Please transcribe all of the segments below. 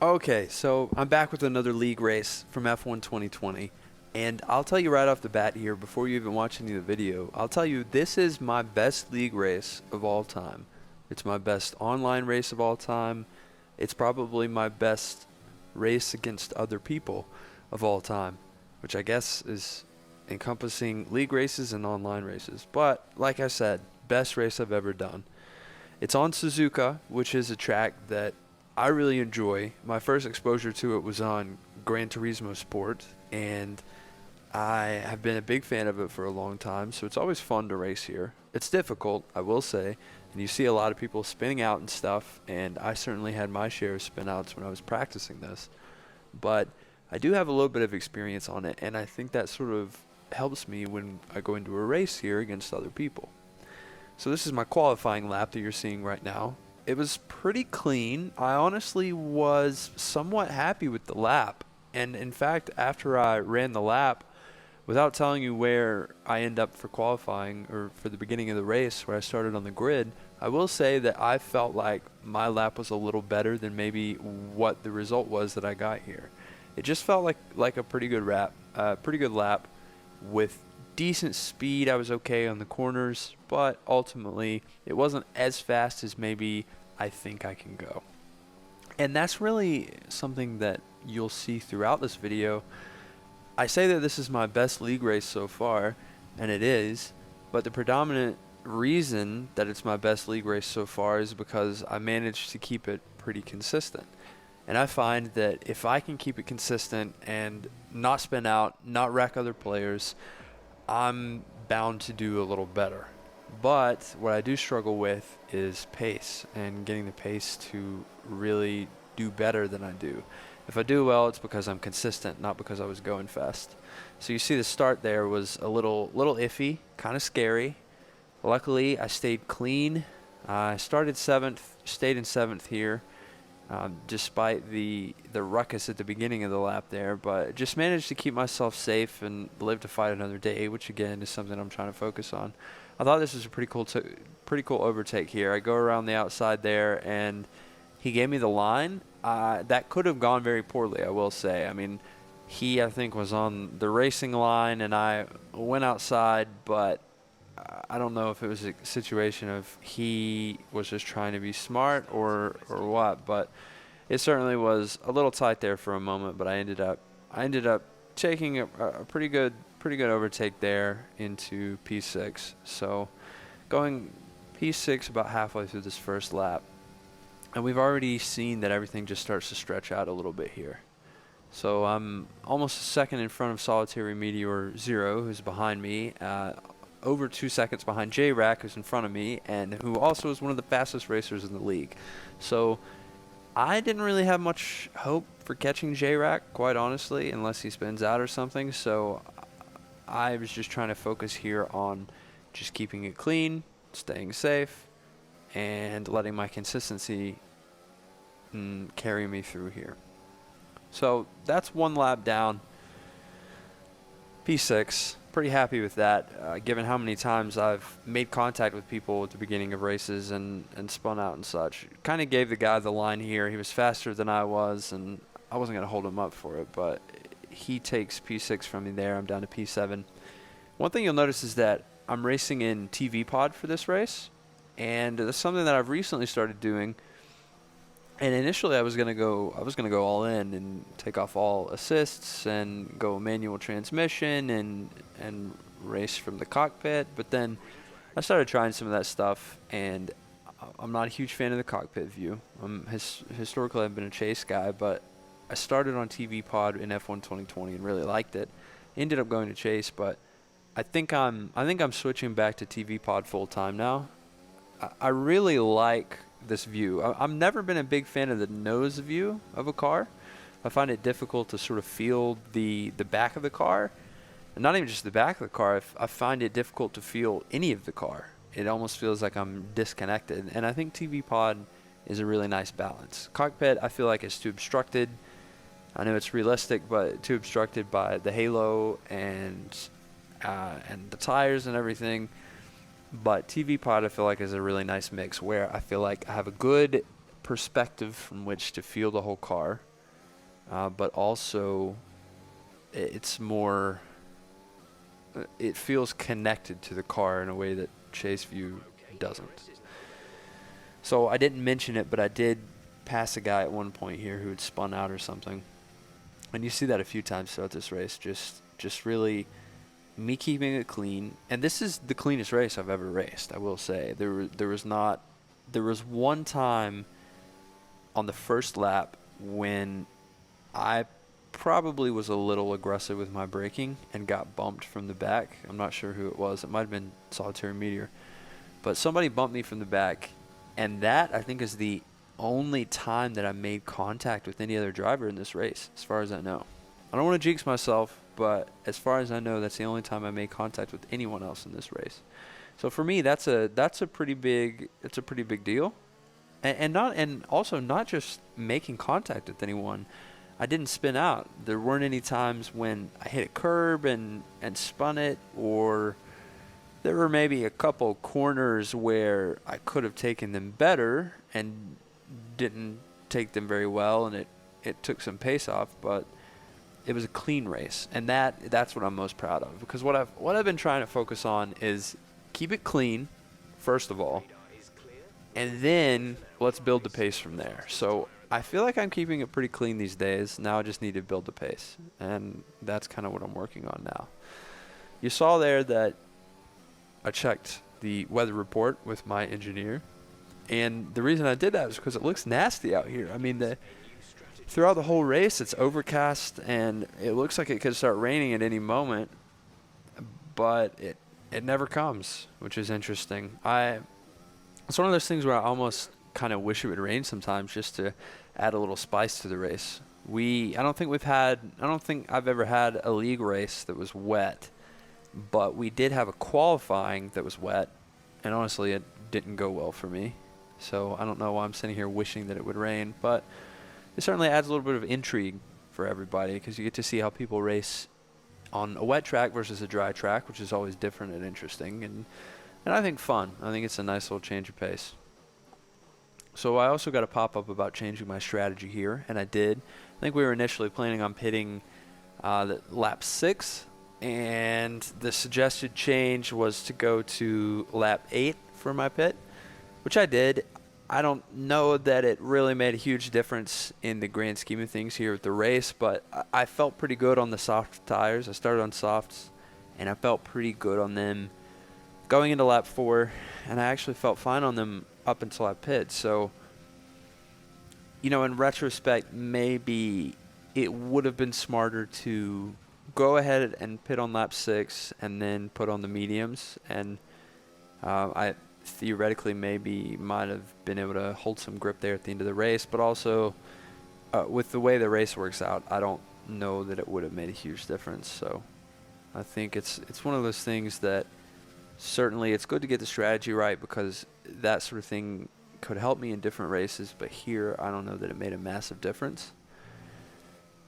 Okay, so I'm back with another league race from F1 2020. And I'll tell you right off the bat here, before you even watch any of the video, I'll tell you this is my best league race of all time. It's my best online race of all time. It's probably my best race against other people of all time, which I guess is encompassing league races and online races. But like I said, best race I've ever done. It's on Suzuka, which is a track that I really enjoy. My first exposure to it was on Gran Turismo Sport, and I have been a big fan of it for a long time, so it's always fun to race here. It's difficult, I will say, and you see a lot of people spinning out and stuff, and I certainly had my share of spin outs when I was practicing this. But I do have a little bit of experience on it, and I think that sort of helps me when I go into a race here against other people. So this is my qualifying lap that you're seeing right now. It was pretty clean. I honestly was somewhat happy with the lap. And in fact, after I ran the lap, without telling you where I end up for qualifying or for the beginning of the race where I started on the grid, I will say that I felt like my lap was a little better than maybe what the result was that I got here. It just felt like a pretty good lap with decent speed. I was okay on the corners, but ultimately it wasn't as fast as maybe I think I can go. And that's really something that you'll see throughout this video. I say that this is my best league race so far, and it is, but the predominant reason that it's my best league race so far is because I managed to keep it pretty consistent. And I find that if I can keep it consistent and not spin out, not wreck other players, I'm bound to do a little better. But what I do struggle with is pace and getting the pace to really do better than I do. If I do well, it's because I'm consistent, not because I was going fast. So you see the start there was a little iffy, kind of scary. Luckily, I stayed clean. I started 7th, stayed in 7th here, despite the ruckus at the beginning of the lap there, but just managed to keep myself safe and live to fight another day, which again is something I'm trying to focus on. I thought this was a pretty cool overtake here. I go around the outside there, and he gave me the line. That could have gone very poorly, I will say. I mean, I think, was on the racing line, and I went outside, but I don't know if it was a situation of he was just trying to be smart or what, but it certainly was a little tight there for a moment. But I ended up taking a pretty good overtake there into P6. So going P6 about halfway through this first lap, and we've already seen that everything just starts to stretch out a little bit here. So I'm almost a second in front of Solitary Meteor Zero, who's behind me. Over 2 seconds behind J-Rack, who's in front of me, and who also is one of the fastest racers in the league. So I didn't really have much hope for catching J-Rack, quite honestly, unless he spins out or something. So I was just trying to focus here on just keeping it clean, staying safe, and letting my consistency carry me through here. So that's one lap down. P6. Pretty happy with that, given how many times I've made contact with people at the beginning of races and spun out and such. Kind of gave the guy the line here. He was faster than I was, and I wasn't going to hold him up for it, but he takes P6 from me there. I'm down to P7. One thing you'll notice is that I'm racing in TV Pod for this race, and that's something that I've recently started doing. And initially I was gonna go all in and take off all assists and go manual transmission and race from the cockpit. But then I started trying some of that stuff, and I'm not a huge fan of the cockpit view. Historically I've been a chase guy, but I started on TV Pod in F1 2020 and really liked it. Ended up going to chase, but I think I'm switching back to TV Pod full time now. I really like this view. I've never been a big fan of the nose view of a car. I find it difficult to sort of feel the back of the car, and not even just the back of the car. I find it difficult to feel any of the car. It almost feels like I'm disconnected, and I think TV Pod is a really nice balance. Cockpit, I feel like it's too obstructed. I know it's realistic, but too obstructed by the halo and the tires and everything. But TV Pod, I feel like, is a really nice mix where I feel like I have a good perspective from which to feel the whole car. but also it's more, it feels connected to the car in a way that Chase View doesn't. So I didn't mention it, but I did pass a guy at one point here who had spun out or something. And you see that a few times throughout this race, just really me keeping it clean. And this is the cleanest race I've ever raced, I will say. There was one time on the first lap when I probably was a little aggressive with my braking and got bumped from the back. I'm not sure who it was. It might have been Solitary Meteor. But somebody bumped me from the back, and that, I think, is the only time that I made contact with any other driver in this race, as far as I know. I don't want to jinx myself, but as far as I know, that's the only time I made contact with anyone else in this race. So for me, that's a pretty big deal, and also not just making contact with anyone. I didn't spin out. There weren't any times when I hit a curb and spun it, or there were maybe a couple corners where I could have taken them better and didn't take them very well, and it took some pace off, but it was a clean race, and that's what I'm most proud of, because what I've been trying to focus on is keep it clean, first of all, and then let's build the pace from there. So I feel like I'm keeping it pretty clean these days. Now I just need to build the pace, and that's kind of what I'm working on now. You saw there that I checked the weather report with my engineer, and the reason I did that was because it looks nasty out here. I mean, throughout the whole race, it's overcast, and it looks like it could start raining at any moment, but it never comes, which is interesting. It's one of those things where I almost kind of wish it would rain sometimes, just to add a little spice to the race. I don't think I've ever had a league race that was wet, but we did have a qualifying that was wet, and honestly, it didn't go well for me. So I don't know why I'm sitting here wishing that it would rain, but it certainly adds a little bit of intrigue for everybody, because you get to see how people race on a wet track versus a dry track, which is always different and interesting, and I think fun. I think it's a nice little change of pace. So I also got a pop-up about changing my strategy here, and I did. I think we were initially planning on pitting lap 6, and the suggested change was to go to lap 8 for my pit, which I did. I don't know that it really made a huge difference in the grand scheme of things here at the race, but I felt pretty good on the soft tires. I started on softs, and I felt pretty good on them going into lap 4, and I actually felt fine on them up until I pit. So, in retrospect, maybe it would have been smarter to go ahead and pit on lap 6 and then put on the mediums, and I theoretically maybe might have been able to hold some grip there at the end of the race, but also with the way the race works out, I don't know that it would have made a huge difference. So I think it's one of those things that certainly it's good to get the strategy right, because that sort of thing could help me in different races, but here I don't know that it made a massive difference.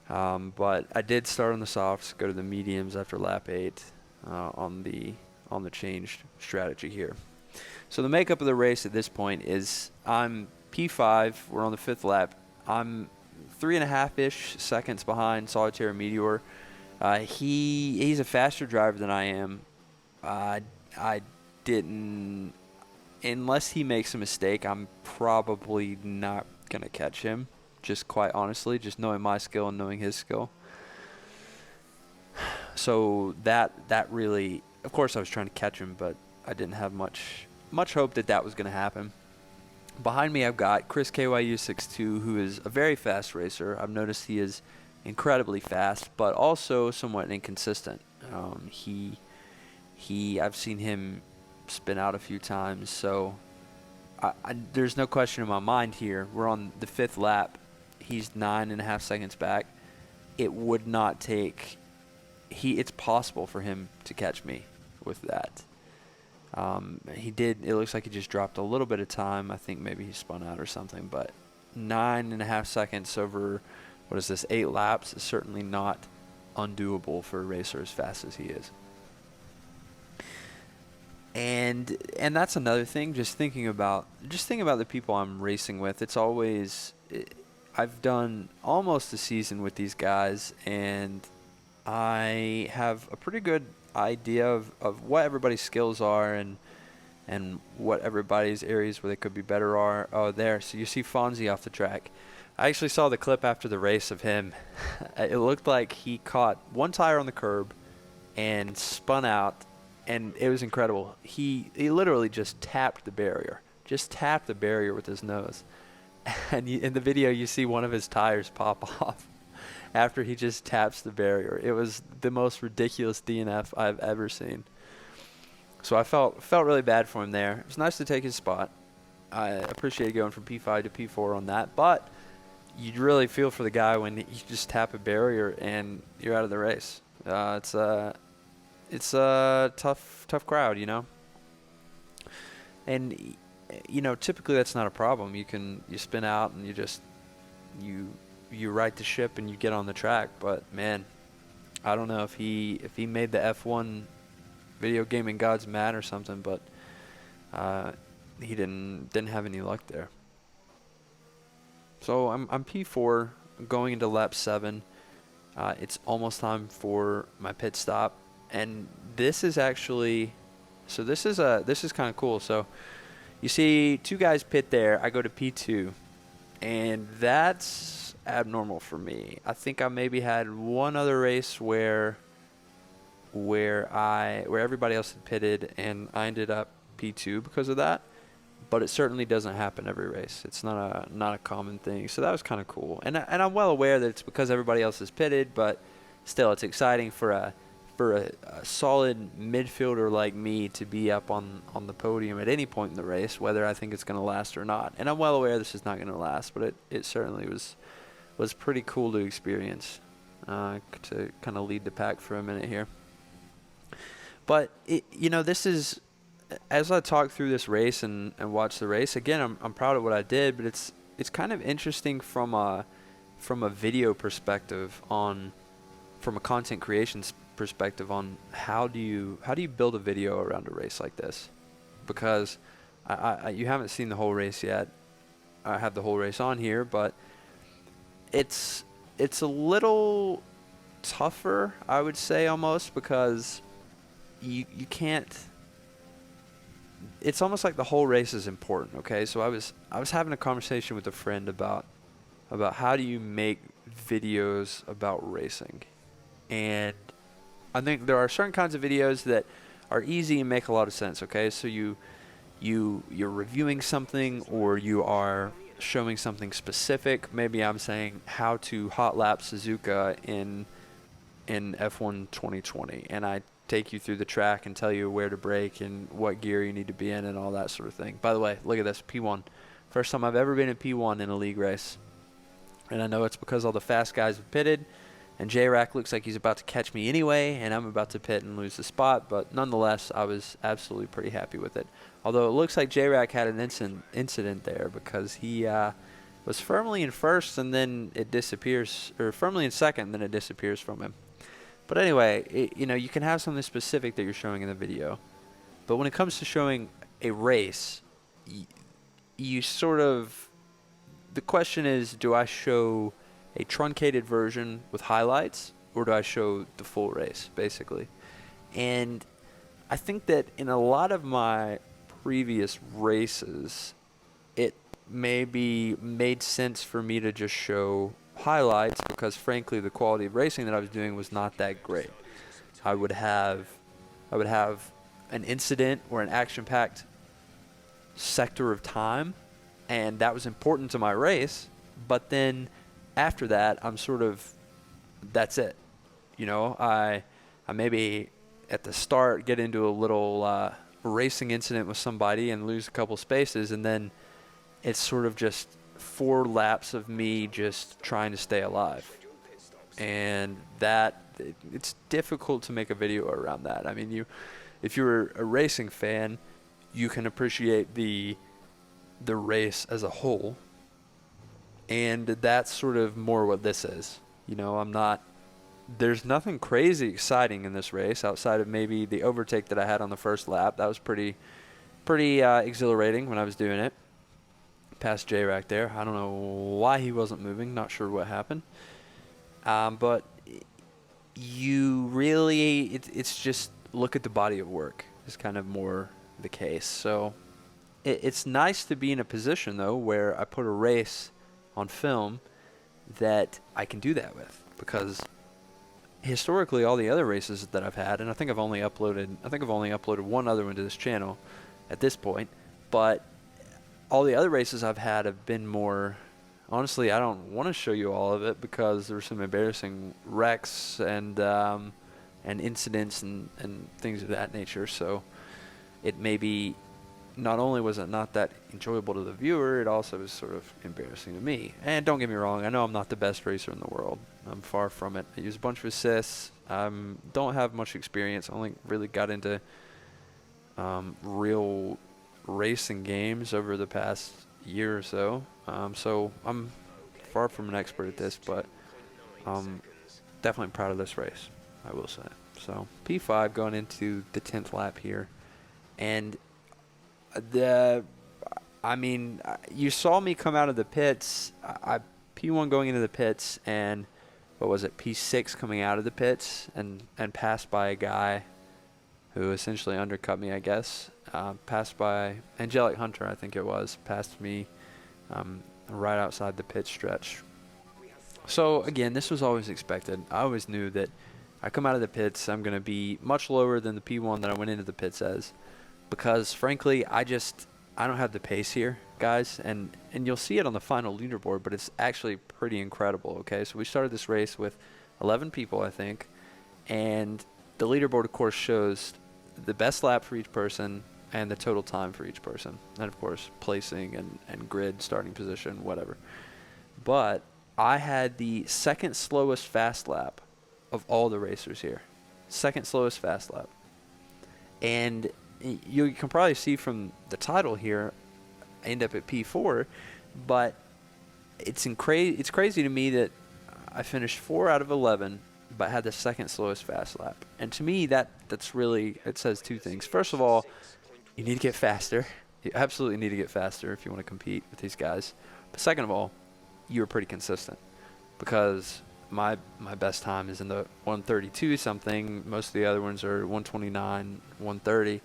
But I did start on the softs, go to the mediums after lap 8 on the changed strategy here. So the makeup of the race at this point is I'm P5. We're on the 5th lap. I'm 3.5-ish seconds behind Solitary Meteor. He's a faster driver than I am. I didn't, unless he makes a mistake, I'm probably not going to catch him, just quite honestly, just knowing my skill and knowing his skill. So that really, of course I was trying to catch him, but I didn't have much hope that was going to happen. Behind me I've got Chris KYU62, who is a very fast racer. I've noticed he is incredibly fast, but also somewhat inconsistent. I've seen him spin out a few times, so there's no question in my mind here. We're on the 5th lap. He's 9.5 seconds back. It would not take. It's possible for him to catch me with that. He did. It looks like he just dropped a little bit of time. I think maybe he spun out or something. But 9.5 seconds over, 8 laps is certainly not undoable for a racer as fast as he is. And that's another thing. Just thinking about the people I'm racing with. It's always I've done almost a season with these guys, and I have a pretty good idea of what everybody's skills are and what everybody's areas where they could be better are. Oh, there. So you see Fonzie off the track. I actually saw the clip after the race of him. It looked like he caught one tire on the curb and spun out, and it was incredible. He literally just tapped the barrier. Just tapped the barrier with his nose. And in the video, you see one of his tires pop off after he just taps the barrier. It was the most ridiculous DNF I've ever seen. So I felt really bad for him there. It was nice to take his spot. I appreciated going from P5 to P4 on that, but you really feel for the guy when you just tap a barrier and you're out of the race. It's a tough crowd, you know. And you know, typically that's not a problem. You spin out and you right the ship and you get on the track. But man, I don't know if he made the F1 video gaming gods mad or something, but he didn't have any luck there. So I'm P4 going into lap 7. It's almost time for my pit stop, and this is actually, so this is kind of cool. So you see two guys pit there. I go to P2, and that's abnormal for me. I think I maybe had one other race where everybody else had pitted and I ended up P2 because of that, but it certainly doesn't happen every race. It's not a common thing. So that was kind of cool, and I'm well aware that it's because everybody else is pitted, but still, it's exciting for a solid midfielder like me to be up on the podium at any point in the race, whether I think it's going to last or not. And I'm well aware this is not going to last, but it certainly was pretty cool to experience, to kind of lead the pack for a minute here. But you know, this is, as I talk through this race and watch the race again, I'm proud of what I did, but it's kind of interesting from a video perspective, from a content creation perspective on how do you build a video around a race like this, because you haven't seen the whole race yet. I have the whole race on here, but it's a little tougher, I would say, almost, because you can't, it's almost like the whole race is important. Okay, so I was having a conversation with a friend about how do you make videos about racing, and I think there are certain kinds of videos that are easy and make a lot of sense. Okay, so you're reviewing something, or you are showing something specific. Maybe I'm saying how to hot lap Suzuka in F1 2020, and I take you through the track and tell you where to brake and what gear you need to be in and all that sort of thing. By the way, look at this, P1. First time I've ever been in P1 in a league race. And I know it's because all the fast guys have pitted, and J-Rack looks like he's about to catch me anyway, and I'm about to pit and lose the spot. But nonetheless, I was absolutely pretty happy with it. Although it looks like J-Rack had an incident there, because he was firmly in first and then it disappears, or firmly in second and then it disappears from him. But anyway, you know, you can have something specific that you're showing in the video. But when it comes to showing a race, you sort of, the question is, do I show a truncated version with highlights, or do I show the full race, basically? And I think that in a lot of my previous races, it maybe made sense for me to just show highlights, because frankly the quality of racing that I was doing was not that great. I would have an incident or an action-packed sector of time, and that was important to my race, but then after that I'm sort of, that's it. You know, I maybe at the start get into a little racing incident with somebody and lose a couple spaces, and then it's sort of just 4 laps of me just trying to stay alive, and that it's difficult to make a video around that. I mean, if you're a racing fan, you can appreciate the race as a whole, and that's sort of more what this is. You know, there's nothing crazy exciting in this race outside of maybe the overtake that I had on the first lap. That was pretty exhilarating when I was doing it. past J-Rack there. I don't know why he wasn't moving. Not sure what happened. But you really, it's just look at the body of work is kind of more the case. So it's nice to be in a position, though, where I put a race on film that I can do that with, because historically all the other races that I've had, and I think I've only uploaded one other one to this channel at this point, but all the other races I've had have been more, honestly, I don't want to show you all of it because there were some embarrassing wrecks and incidents and things of that nature. So it may be, not only was it not that enjoyable to the viewer, it also was sort of embarrassing to me. And don't get me wrong, I know I'm not the best racer in the world. I'm far from it. I use a bunch of assists. Don't have much experience. I only really got into real racing games over the past year or so. So I'm far from an expert at this, but definitely proud of this race, I will say. So P5 going into the 10th lap here. And you saw me come out of the pits. I P1 going into the pits, and what was it, P6 coming out of the pits, and passed by a guy who essentially undercut me, I guess. Passed by Angelic Hunter, I think it was, passed me right outside the pit stretch. So again, this was always expected. I always knew that I come out of the pits, I'm going to be much lower than the P1 that I went into the pits as, because frankly, I don't have the pace here, guys, and you'll see it on the final leaderboard, but it's actually pretty incredible. Okay, so we started this race with 11 people, I think, and the leaderboard, of course, shows the best lap for each person and the total time for each person, and of course placing and grid, starting position, whatever. But I had the second slowest fast lap of all the racers here. Second slowest fast lap. And you can probably see from the title here, I end up at P4, but it's crazy to me that I finished 4 out of 11 but had the second slowest fast lap. And to me, that's really, it says two things. First of all, you need to get faster. You absolutely need to get faster if you want to compete with these guys. But second of all, you were pretty consistent, because my best time is in the 132 something. Most of the other ones are 129, 130.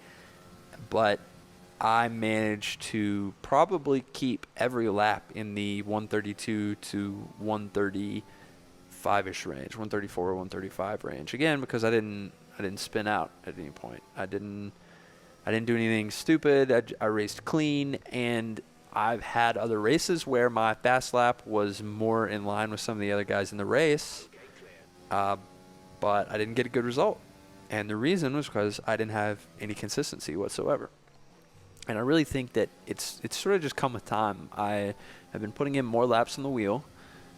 But I managed to probably keep every lap in the 132 to 135-ish range, 134 or 135 range. Again, because I didn't spin out at any point. I didn't do anything stupid. I raced clean, and I've had other races where my fast lap was more in line with some of the other guys in the race, but I didn't get a good result. And the reason was because I didn't have any consistency whatsoever. And I really think that it's sort of just come with time. I have been putting in more laps on the wheel.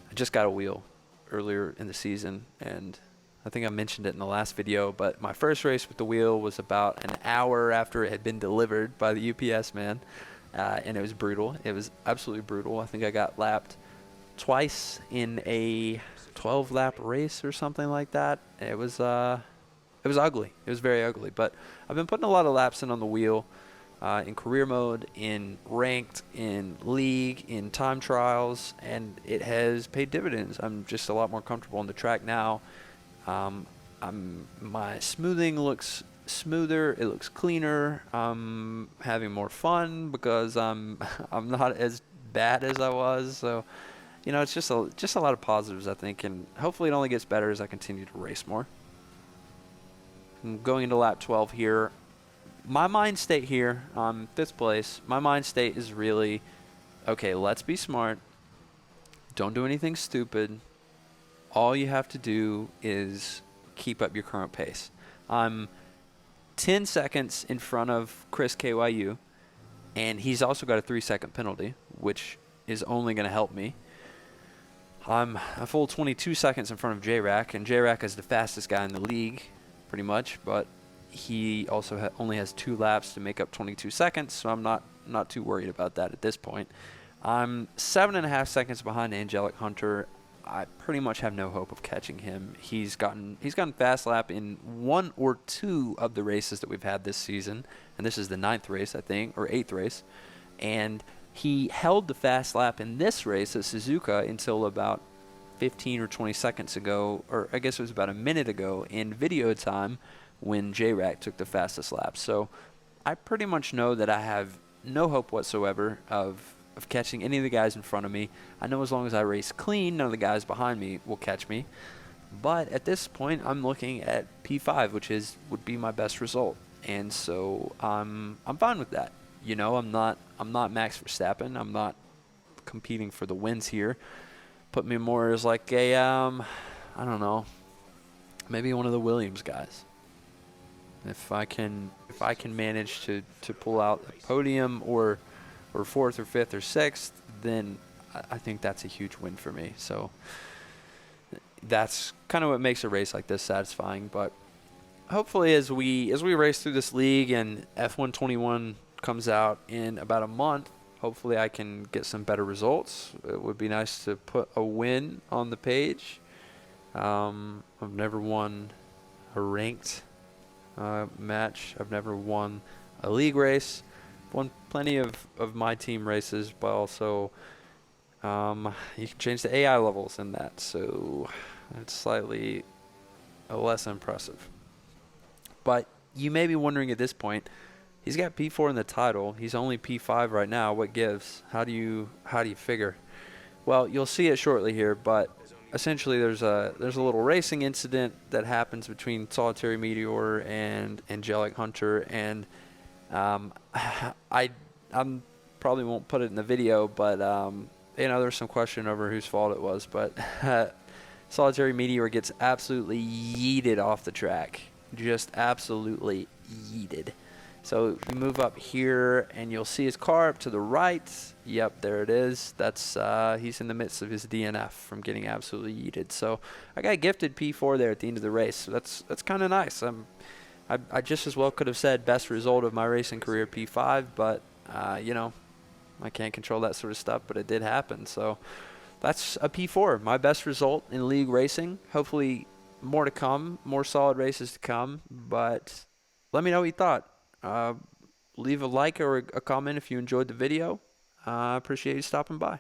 I just got a wheel earlier in the season, and I think I mentioned it in the last video, but my first race with the wheel was about an hour after it had been delivered by the UPS man, and it was brutal. It was absolutely brutal. I think I got lapped twice in a 12-lap race or something like that. It was ugly. It was very ugly. But I've been putting a lot of laps in on the wheel, in career mode, in ranked, in league, in time trials, and it has paid dividends. I'm just a lot more comfortable on the track now. My smoothing looks smoother. It looks cleaner. I'm having more fun because I'm not as bad as I was. So, it's just a lot of positives, I think, and hopefully it only gets better as I continue to race more. I'm going into lap 12 here. My mind state here, 5th place, my mind state is really, okay, let's be smart. Don't do anything stupid. All you have to do is keep up your current pace. I'm 10 seconds in front of Chris KYU, and he's also got a 3-second penalty, which is only going to help me. I'm a full 22 seconds in front of J-Rack, and J-Rack is the fastest guy in the league, pretty much, but he also only has 2 laps to make up 22 seconds, so I'm not too worried about that at this point. I'm 7.5 seconds behind Angelic Hunter. I pretty much have no hope of catching him. He's gotten fast lap in 1 or 2 of the races that we've had this season, and this is the 9th race, I think, or 8th race. And He held the fast lap in this race at Suzuka until about 15 or 20 seconds ago, or I guess it was about a minute ago in video time when J-Rack took the fastest lap. So I pretty much know that I have no hope whatsoever of catching any of the guys in front of me. I know as long as I race clean, none of the guys behind me will catch me. But at this point, I'm looking at P5, which would be my best result, and so I'm fine with that. You know, I'm not Max Verstappen. I'm not competing for the wins here. Put me more as like a I don't know, maybe one of the Williams guys. If I can manage to pull out a podium or fourth or fifth or sixth, then I think that's a huge win for me. So that's kind of what makes a race like this satisfying. But hopefully as we race through this league and F121 comes out in about a month, hopefully I can get some better results. It would be nice to put a win on the page. I've never won a ranked match. I've never won a league race. Won plenty of my team races, but also you can change the AI levels in that, so it's slightly less impressive. But you may be wondering at this point, he's got P4 in the title. He's only P5 right now. What gives? How do you figure? Well, you'll see it shortly here, but essentially there's a little racing incident that happens between Solitary Meteor and Angelic Hunter, and I probably won't put it in the video, but you know, there's some question over whose fault it was, but Solitary Meteor gets absolutely yeeted off the track, just absolutely yeeted. So you move up here, and you'll see his car up to the right. Yep, there it is. That's he's in the midst of his DNF from getting absolutely yeeted. So I got gifted P4 there at the end of the race. So that's kind of nice. I just as well could have said best result of my racing career P5, but you know, I can't control that sort of stuff, but it did happen. So that's a P4, my best result in league racing. Hopefully more to come, more solid races to come, but let me know what you thought. Leave a like or a comment if you enjoyed the video. I appreciate you stopping by.